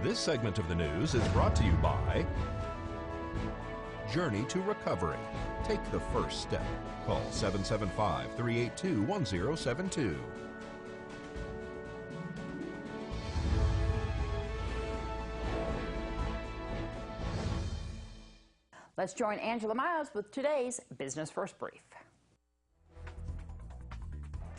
This segment of the news is brought to you by Journey to Recovery. Take the first step. Call 775-382-1072. Let's join Angela Miles with today's Business First Brief.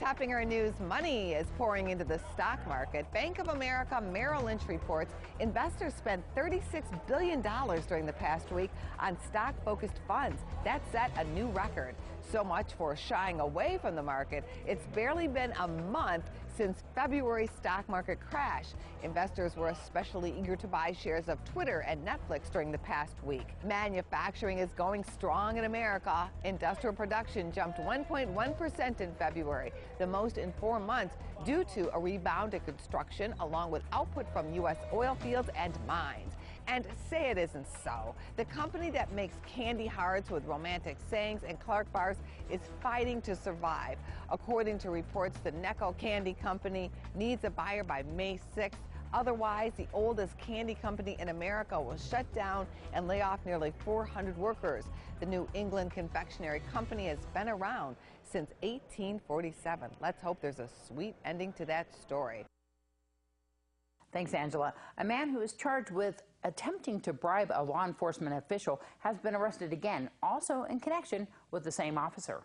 Topping our news, money is pouring into the stock market. Bank of America Merrill Lynch reports investors spent $36 billion during the past week on stock-focused funds. That set a new record. So much for shying away from the market. It's barely been a month since February's stock market crash. Investors were especially eager to buy shares of Twitter and Netflix during the past week. Manufacturing is going strong in America. Industrial production jumped 1.1% in February, the most in 4 months, due to a rebound in construction along with output from U.S. oil fields and mines. And say it isn't so. The company that makes candy hearts with romantic sayings and Clark bars is fighting to survive. According to reports, the Necco Candy Company needs a buyer by May 6th. Otherwise, the oldest candy company in America will shut down and lay off nearly 400 workers. The New England Confectionery Company has been around since 1847. Let's hope there's a sweet ending to that story. Thanks, Angela. A man who is charged with attempting to bribe a law enforcement official has been arrested again, also in connection with the same officer.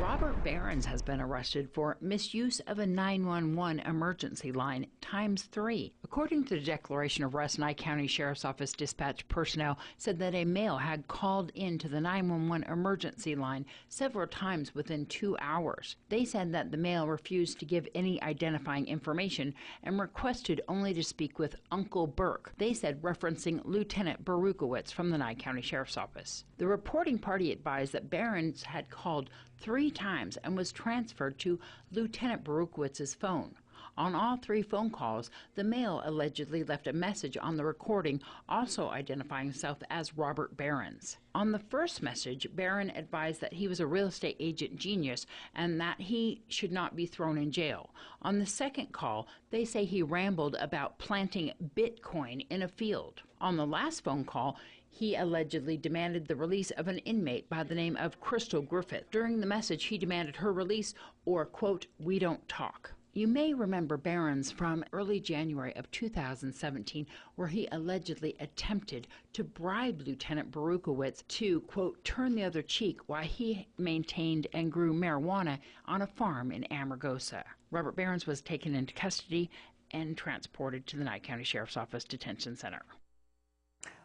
Robert Behrens has been arrested for misuse of a 911 emergency line ×3. According to the declaration of arrest, Nye County Sheriff's Office dispatch personnel said that a male had called into the 911 emergency line several times within 2 hours. They said that the male refused to give any identifying information and requested only to speak with Uncle Burke. They said, referencing Lieutenant Berukowitz from the Nye County Sheriff's Office. The reporting party advised that Behrens had called 3 times and was transferred to Lieutenant Berukowitz's phone. On all 3 phone calls, the male allegedly left a message on the recording, also identifying himself as Robert Behrens. On the first message, Behrens advised that he was a real estate agent genius and that he should not be thrown in jail. On the second call, they say he rambled about planting Bitcoin in a field. On the last phone call, he allegedly demanded the release of an inmate by the name of Crystal Griffith. During the message, he demanded her release or, quote, "we don't talk." You may remember Behrens from early January of 2017, where he allegedly attempted to bribe Lieutenant Berukowitz to, quote, turn the other cheek while he maintained and grew marijuana on a farm in Amargosa. Robert Behrens was taken into custody and transported to the Nye County Sheriff's Office Detention Center.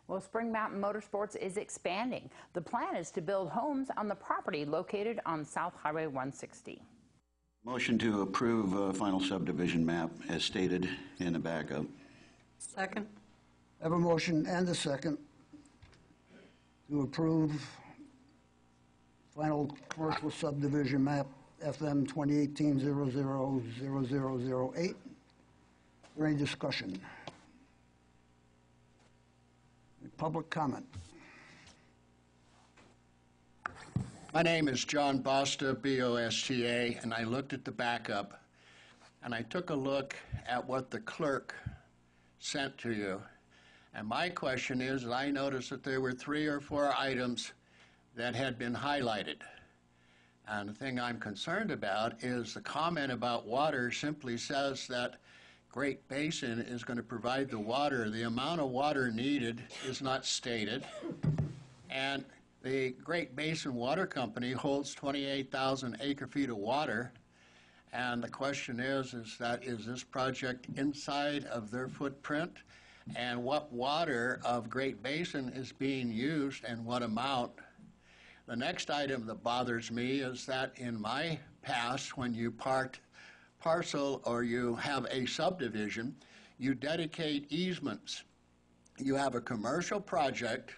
Well, Spring Mountain Motorsports is expanding. The plan is to build homes on the property located on South Highway 160. Motion to approve final subdivision map as stated in the backup. Second. I have a motion and a second to approve final commercial subdivision map FM 2018-000008. Is there any discussion? Public comment. My name is John Bosta, B-O-S-T-A, and I looked at the backup, and I took a look at what the clerk sent to you. And my question is, I noticed that there were 3 or 4 items that had been highlighted. And the thing I'm concerned about is the comment about water simply says that Great Basin is going to provide the water. The amount of water needed is not stated. And the Great Basin Water Company holds 28,000 acre-feet of water. And the question is this project inside of their footprint? And what water of Great Basin is being used and what amount? The next item that bothers me is that in my past, when you parcel or you have a subdivision, you dedicate easements. You have a commercial project,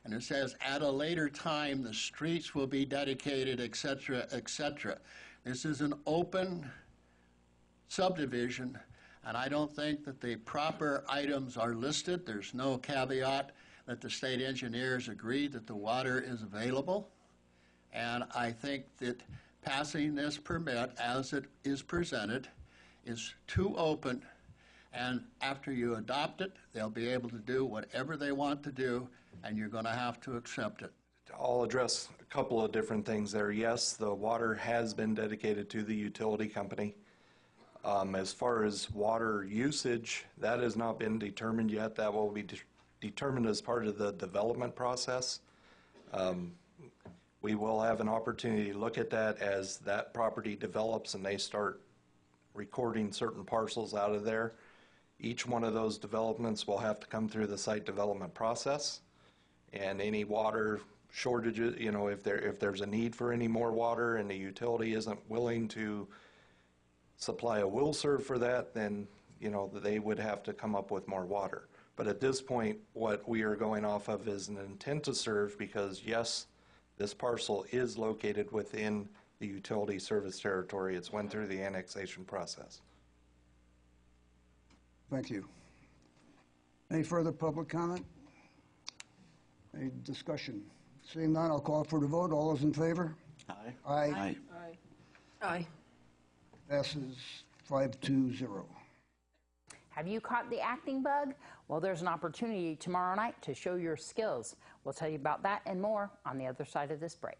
and it says at a later time the streets will be dedicated, etc., etc. This is an open subdivision, and I don't think that the proper items are listed. There's no caveat that the state engineers agreed that the water is available, and I think that passing this permit as it is presented is too open And after you adopt it, they'll be able to do whatever they want to do, and you're going to have to accept it. I'll address a couple of different things there. Yes, the water has been dedicated to the utility company. As far as water usage, that has not been determined yet. That will be determined as part of the development process. We will have an opportunity to look at that as that property develops and they start recording certain parcels out of there. Each one of those developments will have to come through the site development process, and any water shortages, you know, if there's a need for any more water and the utility isn't willing to supply a will serve for that, then, you know, they would have to come up with more water. But at this point, what we are going off of is an intent to serve, because yes, this parcel is located within the utility service territory. It's went through the annexation process. Thank you. Any further public comment? Any discussion? Seeing none, I'll call for the vote. All those in favor? Aye. Aye. Aye. Passes 5-0. Have you caught the acting bug? Well, there's an opportunity tomorrow night to show your skills. We'll tell you about that and more on the other side of this break.